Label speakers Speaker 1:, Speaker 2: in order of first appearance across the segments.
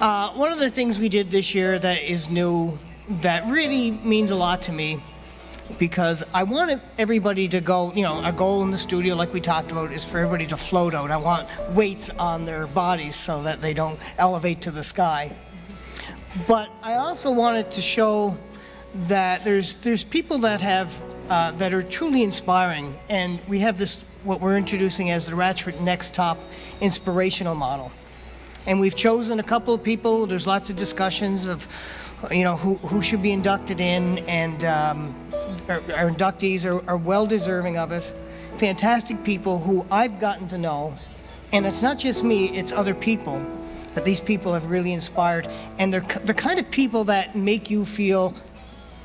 Speaker 1: One of the things we did this year that is new, that really means a lot to me, because I want everybody to go, our goal in the studio, like we talked about, is for everybody to float out. I want weights on their bodies so that they don't elevate to the sky. But I also wanted to show that there's people that have that are truly inspiring, and we have this, what we're introducing as the Ratchford Next Top Inspirational model. And we've chosen a couple of people. There's lots of discussions of, who should be inducted in, and our inductees are well deserving of it. Fantastic people who I've gotten to know, and it's not just me, it's other people that these people have really inspired, and they're kind of people that make you feel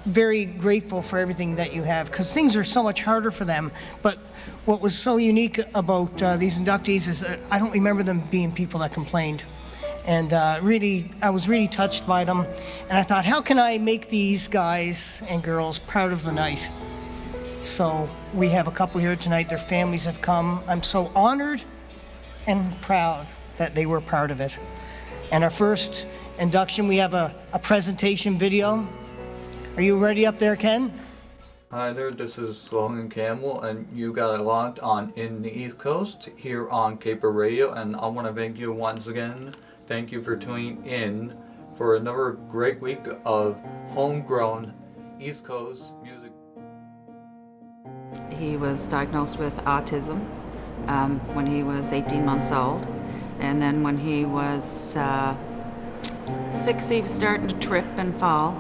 Speaker 1: very grateful for everything that you have, because things are so much harder for them. But what was so unique about these inductees is that I don't remember them being people that complained. And I was really touched by them. And I thought, how can I make these guys and girls proud of the night? So we have a couple here tonight. Their families have come. I'm so honored and proud that they were part of it. And our first induction, we have a presentation video. Are you ready up there, Ken?
Speaker 2: Hi there, this is Logan Campbell, and you got it locked on In the East Coast here on Caper Radio, and I want to thank you once again. Thank you for tuning in for another great week of homegrown East Coast music.
Speaker 3: He was diagnosed with autism when he was 18 months old, and then when he was 6, he was starting to trip and fall.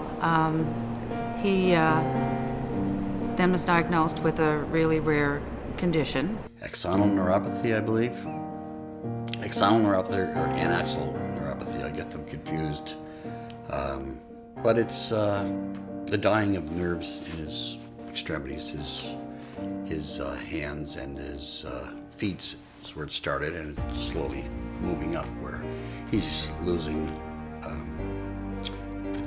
Speaker 3: He then was diagnosed with a really rare condition.
Speaker 4: Axonal neuropathy, I believe. Axonal neuropathy or anaxal neuropathy, I get them confused. But it's the dying of nerves in his extremities, his hands and his feet is where it started, and it's slowly moving up where he's losing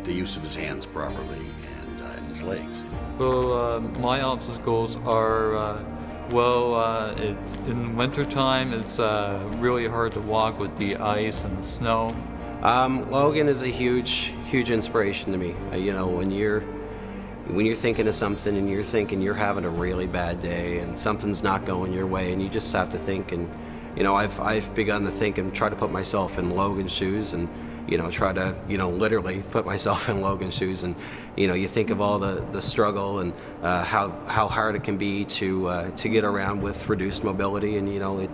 Speaker 4: the use of his hands properly and his legs.
Speaker 2: Well, my obstacles are, it's in wintertime, it's really hard to walk with the ice and snow.
Speaker 5: Logan is a huge inspiration to me. When you're thinking of something and you're thinking you're having a really bad day and something's not going your way, and you just have to think, and I've begun to think and try to put myself in Logan's shoes, and try to literally put myself in Logan's shoes, and you think of all the struggle and how hard it can be to get around with reduced mobility, and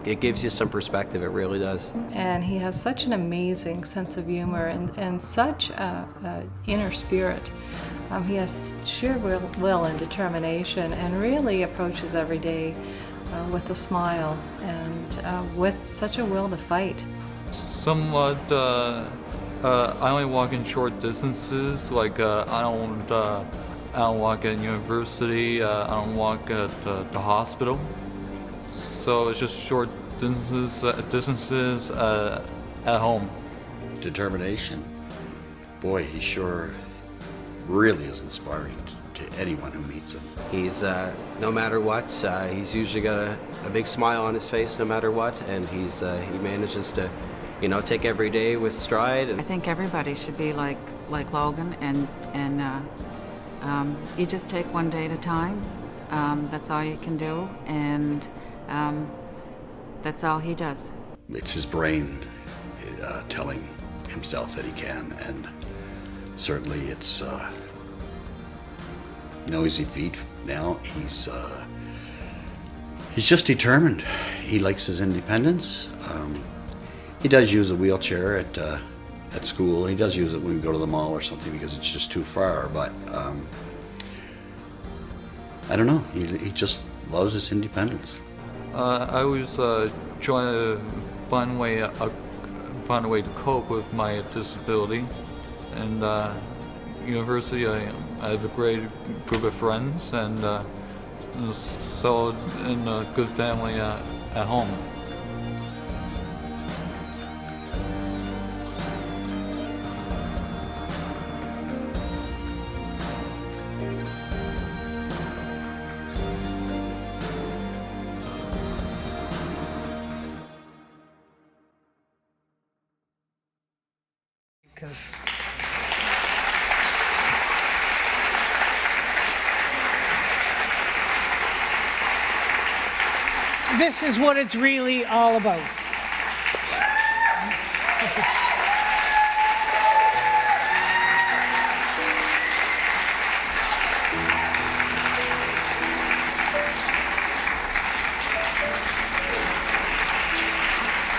Speaker 5: it gives you some perspective. It really does.
Speaker 6: And he has such an amazing sense of humor and such a inner spirit. He has sheer will and determination, and really approaches every day with a smile and with such a will to fight.
Speaker 2: Somewhat, I only walk in short distances. Like I don't walk at university. I don't walk at the hospital. So it's just short distances at home.
Speaker 4: Determination. Boy, he sure really is inspiring to anyone who meets him.
Speaker 5: He's no matter what, he's usually got a big smile on his face no matter what, and he manages to take every day with stride. And
Speaker 3: I think everybody should be like Logan, and you just take one day at a time. That's all you can do, and that's all he does.
Speaker 4: It's his brain telling himself that he can, and certainly it's noisy feet now. He's just determined. He likes his independence. He does use a wheelchair at school. He does use it when we go to the mall or something because it's just too far. But I don't know. He just loves his independence.
Speaker 2: I was trying to find a way to cope with my disability, and university I have a great group of friends, and so in a good family at home.
Speaker 1: because this is what it's really all about.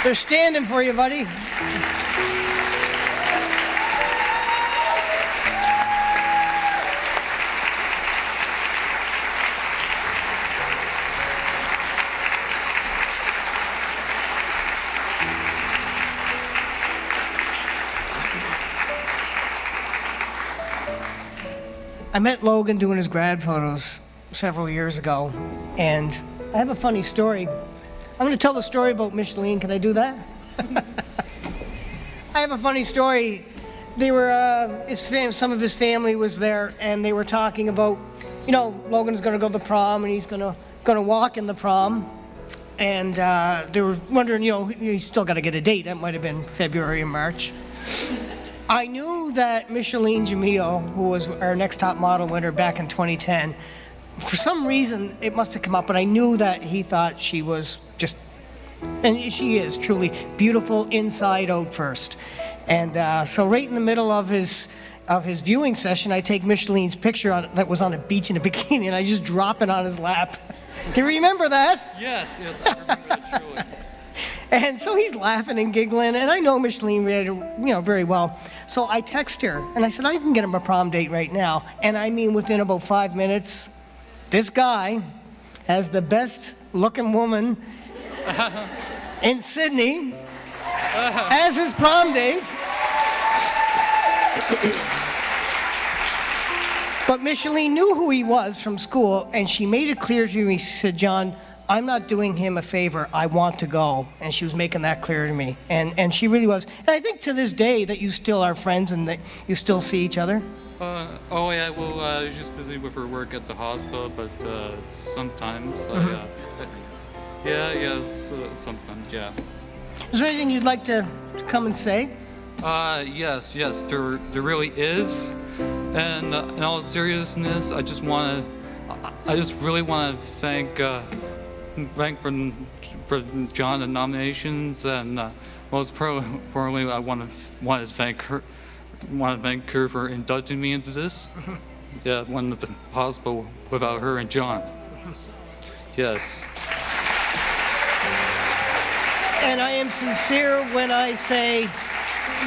Speaker 1: They're standing for you, buddy. I met Logan doing his grad photos several years ago, and I have a funny story. I'm going to tell the story about Micheline. Can I do that? I have a funny story. They were, some of his family was there, and they were talking about, Logan's going to go to the prom, and he's going to walk in the prom. And they were wondering, he's still got to get a date. That might have been February or March. I knew that Micheline Jamil, who was our Next Top Model winner back in 2010, for some reason, it must have come up, but I knew that he thought she was just, and she is truly beautiful inside out first. And so right in the middle of his viewing session, I take Micheline's picture that was on a beach in a bikini, and I just drop it on his lap. Do you remember that?
Speaker 2: Yes, I remember that truly.
Speaker 1: And so he's laughing and giggling, and I know Micheline read it, very well. So I text her, and I said, I can get him a prom date right now. And I mean, within about 5 minutes, this guy has the best looking woman in Sydney as his prom date. But Micheline knew who he was from school, and she made it clear to me. She said, John, I'm not doing him a favor. I want to go. And she was making that clear to me. And she really was. And I think to this day that you still are friends and that you still see each other.
Speaker 2: I was just busy with her work at the hospital, but sometimes, sometimes, yeah.
Speaker 1: Is there anything you'd like to come and say?
Speaker 2: Yes, there really is. And in all seriousness, I just really want to thank for John the nominations, and most importantly, I want to thank her. Want to thank her for inducting me into this. Yeah, it wouldn't have been possible without her and John. Yes.
Speaker 1: And I am sincere when I say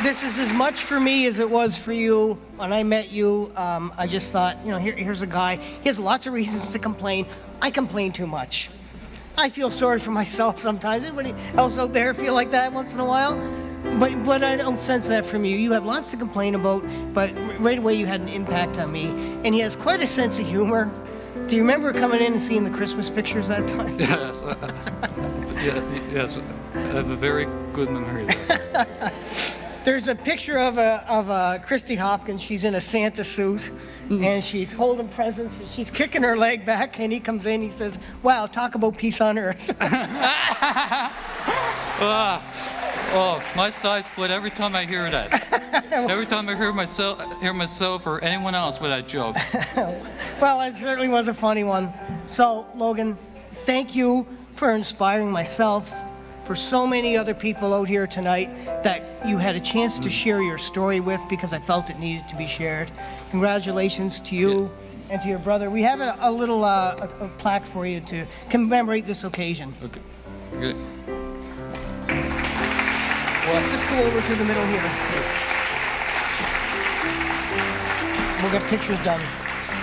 Speaker 1: this is as much for me as it was for you. When I met you, I just thought, here's a guy. He has lots of reasons to complain. I complain too much. I feel sorry for myself sometimes. Anybody else out there feel like that once in a while? But I don't sense that from you. You have lots to complain about, but right away you had an impact on me. And he has quite a sense of humor. Do you remember coming in and seeing the Christmas pictures that time?
Speaker 2: Yes. Yes. I have a very good memory of that.
Speaker 1: There's a picture of Christy Hopkins. She's in a Santa suit, and she's holding presents, and she's kicking her leg back, and he comes in, he says, wow, talk about peace on earth. My side split every time I hear that. Every time I hear myself or anyone else with that joke. Well, it certainly was a funny one. So, Logan, thank you for inspiring myself, for so many other people out here tonight that you had a chance to share your story with, because I felt it needed to be shared. Congratulations to you and to your brother. We have a little a plaque for you to commemorate this occasion.
Speaker 2: Okay. Good.
Speaker 1: Let's go over to the middle here. We'll get pictures done.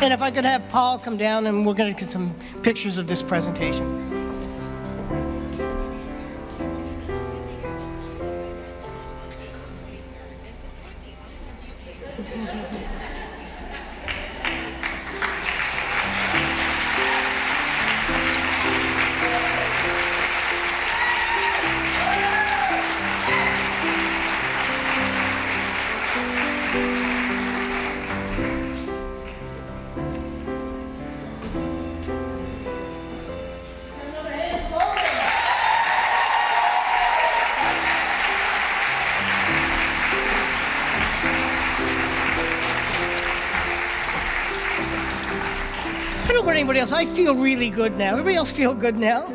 Speaker 1: And if I could have Paul come down, and we're going to get some pictures of this presentation. I don't know about anybody else. I feel really good now. Everybody else feel good now?